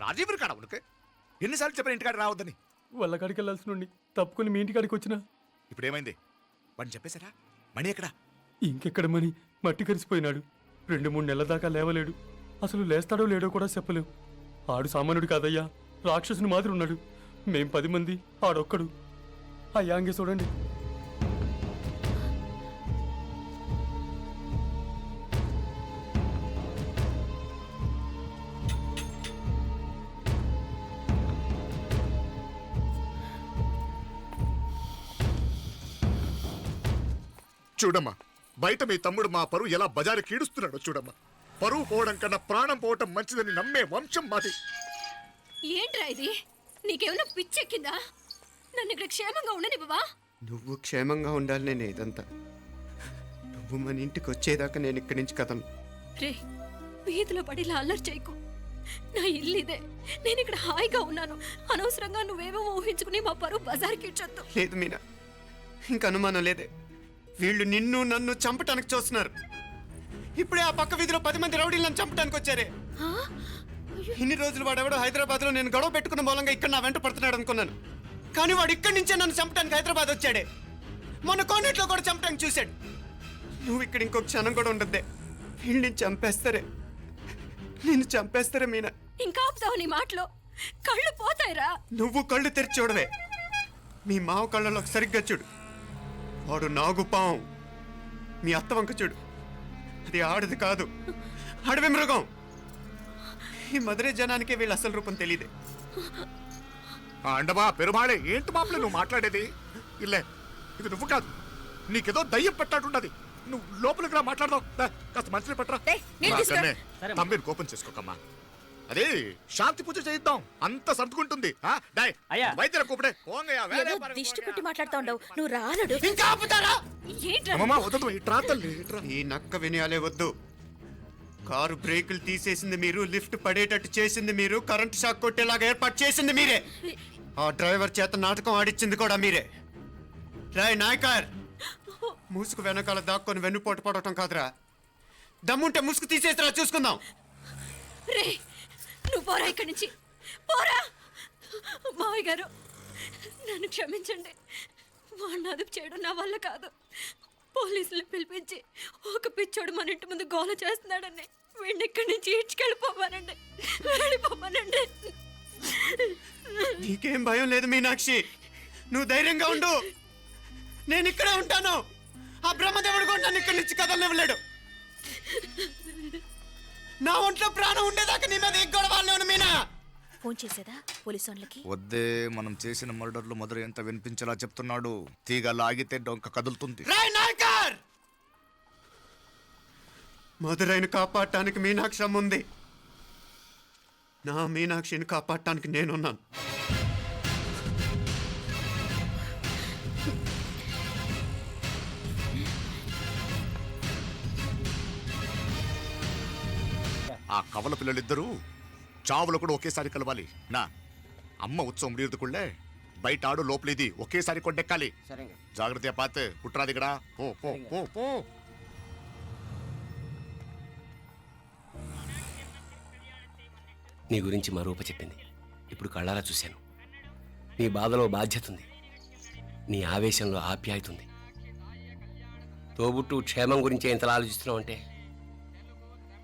రాజీవరి కాడ ఉనకు ఎన్నిసార్లు చెప్పిన ఇంటికాడ రావద్దని. వాళ్ళ కాడికి వెళ్ళాల్సి నుండి తప్పుకొని మీ ఇంటికాడికి వచ్చినా. ఇప్పుడు ఏమైంది? వాడిని చెప్పేశారా? మణి ఎక్కడా? ఇంకెక్కడ మని మట్టి కరిసిపోయినాడు. 2-3 నెలల దాకా లేవలేడు. అసలు లేస్తాడో లేడో కూడా చెప్పలేం. ఆడు సామాన్యుడు కాదయ్యా, రాక్షసుని మాదిరి ఉన్నాడు. మేం 10 మంది, ఆడొక్కడు. అయ్యా అంగే చూడండి. చూడమ్మా, బయట మీ తమ్ముడు మా పరువు ఎలా బజారు కీడుస్తున్నాడో చూడమ్మా. పరువు పోవడం కన్నా ప్రాణం పోవటం మంచిదని నమ్మే వంశం మాది. ఏంట్రా ఇది? నీకేమైనా పిచ్చెక్కిందా? నన్ను ఇక్కడ క్షేమంగా ఉండనివ్వవా? నువ్వు క్షేమంగా ఉండాలి. నేను ఇదంతా నువ్వు మన ఇంటికి వచ్చేదాకా నేను ఇక్కడి నుంచి కదలను. రే, వీధిలో పడి ఇలా అల్లరి చేయకు. నా ఇల్లు ఇదే, నేను ఇక్కడ హాయిగా ఉన్నాను. అనవసరంగా నువ్వేమో ఊహించుకుని మా పరువు బజార్కి ఇచ్చొద్దు. లేదు మీనా, ఇంక అనుమానం లేదే. వీళ్ళు నిన్ను నన్ను చంపటానికి చూస్తున్నారు. ఇప్పుడే ఆ పక్క వీధిలో 10 మంది రౌడీలు నన్ను చంపటానికి వచ్చారే. ఇన్ని రోజులు వాడెవడో హైదరాబాద్ లో నేను గొడవ పెట్టుకున్న మూలంగా ఇక్కడ నా వెంట పడుతున్నాడు అనుకున్నాను. కానీ వాడు ఇక్కడి నుంచే నన్ను చంపటానికి హైదరాబాద్ వచ్చాడే. మొన్న కోనేట్లో కూడా చంపటానికి చూశాడు. నువ్వు ఇక్కడ ఇంకొక క్షణం కూడా ఉండద్దే. వీళ్ళని చంపేస్తారే, నేను చంపేస్తారే మీనా. ఇంకా ఆపుతావు నీ మాటలో? కళ్ళు పోతాయిరా. నువ్వు కళ్ళు తెరిచి చూడవే. మీ మావ కళ్ళలో సరిగ్గా చూడు. వాడు నాగుపాం. మీ అత్త వంక చూడు, అది ఆడది కాదు, అడవి మృగం. ఈ మధుரை జనానికే వీళ్ళ అసలు రూపం తెలియదే. అండమా పెరుమాళే, ఏంటి మాపలే నువ్వు మాట్లాడేది? ఇల్లే, ఇది నువ్వు కాదు, నీకేదో దయ్యం పెట్టాడున్నది. నువ్వు లోపలికి రా, మాట్లాడదాం. కాస్త మంచిని పట్టరా. తమ్మిని కోపం చేసుకోకమ్మా. అదే శాంతి పూజ చేయిద్దాం, అంత సర్దుకుంటుంది. వైద్యుల కూపడే దిష్టి పెట్టి మాట్లాడుతా ఉండవు. నువ్వు రానడు. ఇంకా ఆపుతారా? ఈ నక్క వినయాలే వద్దు. కారు బ్రేకులు తీసేసింది మీరు, లిఫ్ట్ పడేటట్టు చేసింది మీరు, కరెంట్ షాక్ కొట్టేలాగా ఏర్పాటు చేసింది మీరే. ఆ డ్రైవర్ చేత నాటకం ఆడిచ్చింది కూడా మీరే. రాయ్ నాయకర్, ముసుగు వెనకాల దాక్కొని వెన్నుపోటు పడటం కాదురా. దమ్ముంటే ముసుగు తీసేసిరా, చూసుకుందాం. రే, నువ్వు పోరా ఇక్కడి నుంచి, పోరా. మావయ్య గారు, నన్ను క్షమించండి. వాడిని అదుపు చేయడం నా వల్ల కాదు. పోలీసులు పిలిపించి ఒక పిచ్చోడు మన ఇంటి ముందు గోల చేస్తున్నాడని వీడిని ఇక్కడి నుంచి ఈడ్చుకెళ్ళిపోమానండి, వెళ్ళిపోమానండి. నీకేం భయం లేదు మీనాక్షి, నువ్వు ధైర్యంగా ఉండు. నేను ఇక్కడే ఉంటాను. ఆ బ్రహ్మదేవుడు కూడా నన్ను ఇక్కడి నుంచి కదలనివ్వలేడు. నా ఒంట్లో ప్రాణం ఉండేదాకా నీ మీద గొడవలు. మీనా ఫోన్ చేసేదా పోలీసు వాళ్ళకి? వద్దే, మనం చేసిన మర్డర్లు మధుర ఎంత వినిపించేలా చెప్తున్నాడు. తీగ లాగితే డొంక కదులుతుంది. రాయ్ నాయకర్, మధురైని కాపాడటానికి మీనాక్షి అమ్మ ఉంది. నా మీనాక్షిని కాపాడటానికి నేనున్నాను. ఆ కవల పిల్లలిద్దరూ చావులో కూడా ఒకేసారి కలవాలి. నా అమ్మ ఉత్సవం ముడియదుకుళ్ళే బయట ఆడు లోపలిది ఒకేసారి కొట్టెక్కాలి. జాగ్రత్త పాత్ కుట్రాదిగడా పో పో పో పో. నీ గురించి మా రూప చెప్పింది. ఇప్పుడు కళ్ళారా చూశాను. నీ బాధలో బాధ్యత ఉంది, నీ ఆవేశంలో ఆప్యాయత ఉంది. తోబుట్టు క్షేమం గురించి ఎంతలా ఆలోచిస్తున్నావు అంటే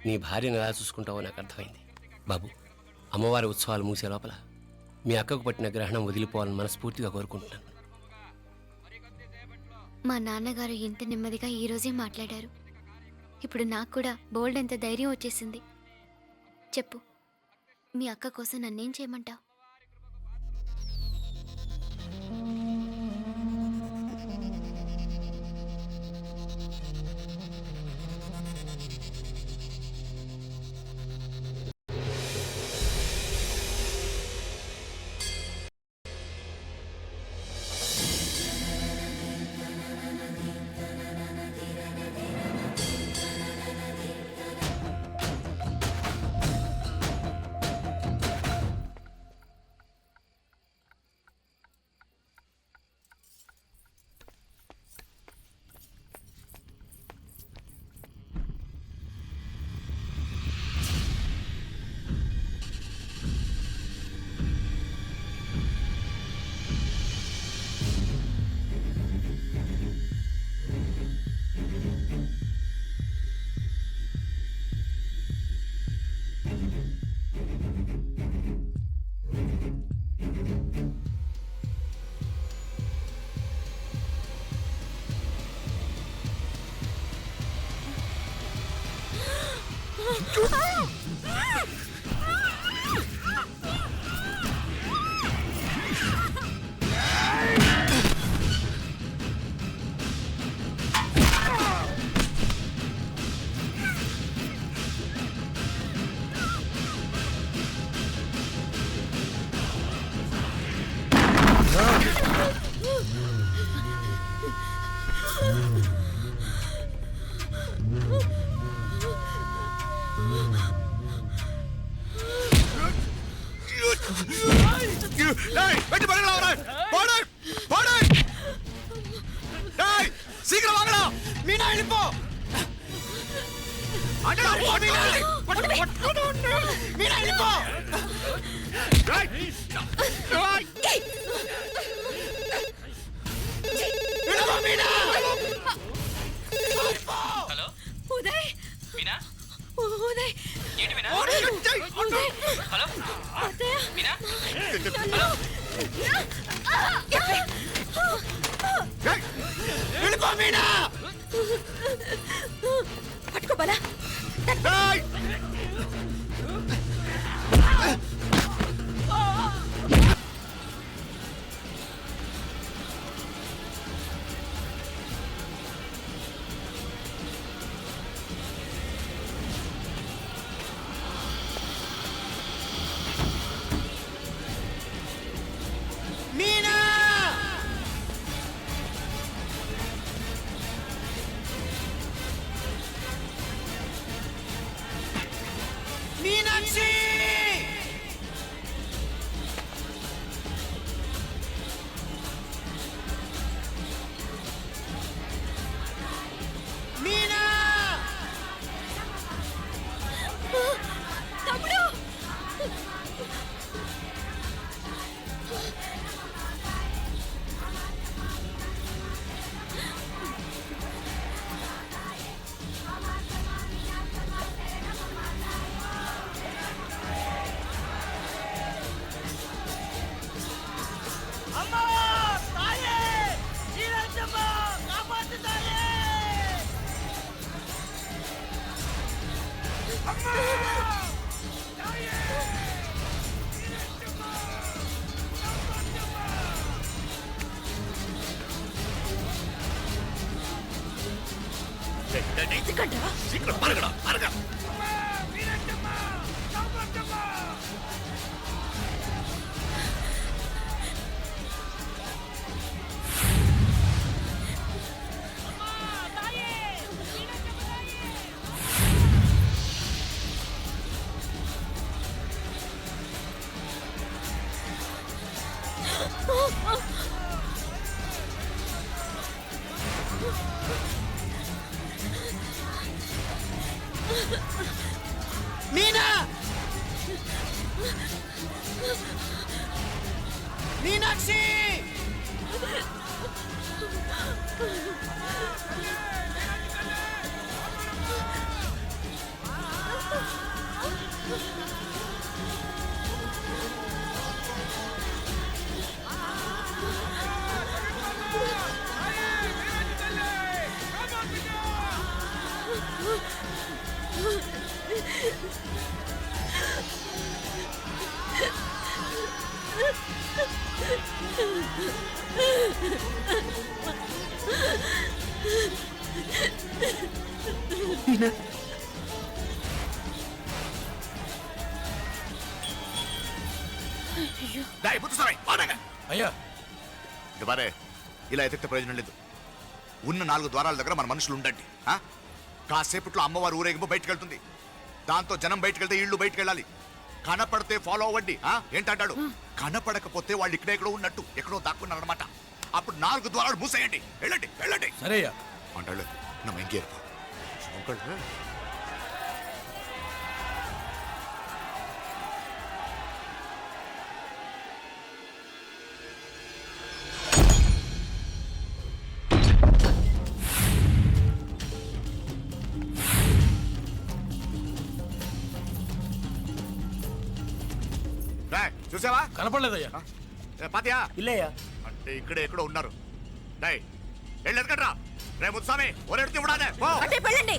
నీ భార్యను ఎలా చూసుకుంటావో నాకు అర్థమైంది. బాబు, అమ్మవారి ఉత్సవాలు మూసే లోపల మీ అక్కకు పట్టిన గ్రహణం వదిలిపోవాలని మనస్ఫూర్తిగా కోరుకుంటున్నాను. మా నాన్నగారు ఇంత నెమ్మదిగా ఈరోజే మాట్లాడారు. ఇప్పుడు నాకు కూడా బోల్డ్ ఎంత ధైర్యం వచ్చేసింది. చెప్పు, మీ అక్క కోసం నన్నేం చేయమంటావు? சீக்கிரம் வாங்கடா. మీనా వెళ్ళిపో. మీనా వెళ్ళిపో. హలో ఉదయ్. మీనా ఉదయ్. ఏంటి మీనా? ఉదయ్. హలో అత్తయ్య. మీనా హలో. వెళ్ళిపో మీనా. పట్టుకో బలా. మీనా. మీనాక్షి. మీనా. తమ్ముడు. ఎందుకంటా శీఘ్రం పరగడా పరగ మీనా మీనాక్షి మీనా డేయ్ ముత్తుస్వామి పరగ అయ్యా ఇవ్వరే ఇలా ఎతికితే ప్రయోజనం లేదు ఉన్న 4 ద్వారాల దగ్గర మన మనుషులు ఉండండి ఆ? కాసేపట్లో అమ్మవారు ఊరేగింపు బయటకు వెళ్తుంది దాంతో జనం బయటకు వెళ్తే ఇళ్ళు బయటకు వెళ్ళాలి కనపడితే ఫాలో అవ్వండి ఏంటంటాడు కనపడకపోతే వాళ్ళు ఇక్కడే ఎక్కడో ఉన్నట్టు ఎక్కడో దాక్కున్నారు అనమాట అప్పుడు 4 ద్వారాలు మూసేయండి వెళ్ళండి వెళ్ళండి సరేయ్యా అంటాడు நம்ம இங்கே இருப்போம் உங்கள் చూసావా కనపడలేదయ్యా పాతియా ఇల్లయ్యా అంటే ఇక్కడే ఎక్కడో ఉన్నారు డై వెళ్ళి ఎదగట్రా రే ముత్స్వామి ఒరెడుతూ విడాదే పో అంటే వెళ్ళండి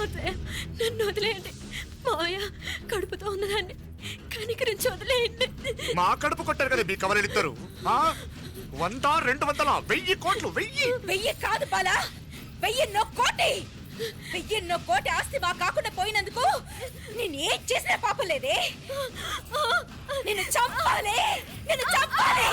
అదే నన్ను వదిలేయండి మావయ్య, కడుపుతో ఉన్నదాన్ని కనికరించి వదిలేయండి. మా కడుపు కొట్టారు కదా మీ కవలలిద్దరు. 100, 200, 1000 కోట్లు, 1000. 1000 కాదు బాలా, 1000 కోటి. 1000 కోటి ఆస్తి మా కాకుండా పోయినందుకు నేను ఏం చేసినా పాపం లేదే. నిన్ను చంపాలి, నిన్ను చంపాలి.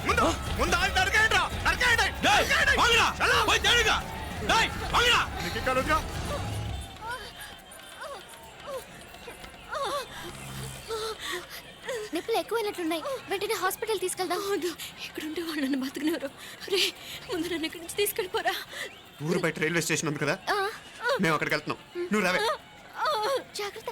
ముందు ముందు ఆయన నరకేయండి రా, నరకేయండి. నీకు ఇంకా రోజుగా? నొప్పులు ఎక్కువైనట్లున్నాయి, వెంటనే హాస్పిటల్ తీసుకెళ్దాం. వద్దు, ఇక్కడ ఉంటే వాళ్ళు నన్ను బతుకునేవారు. రే ముందు నన్ను ఇక్కడి నుంచి తీసుకెళ్ళిపోరా. ఊరు బయట రైల్వే స్టేషన్ ఉంది కదా, మేము అక్కడికి వెళ్తున్నాం. నువ్వు రావే. జాగ్రత్త.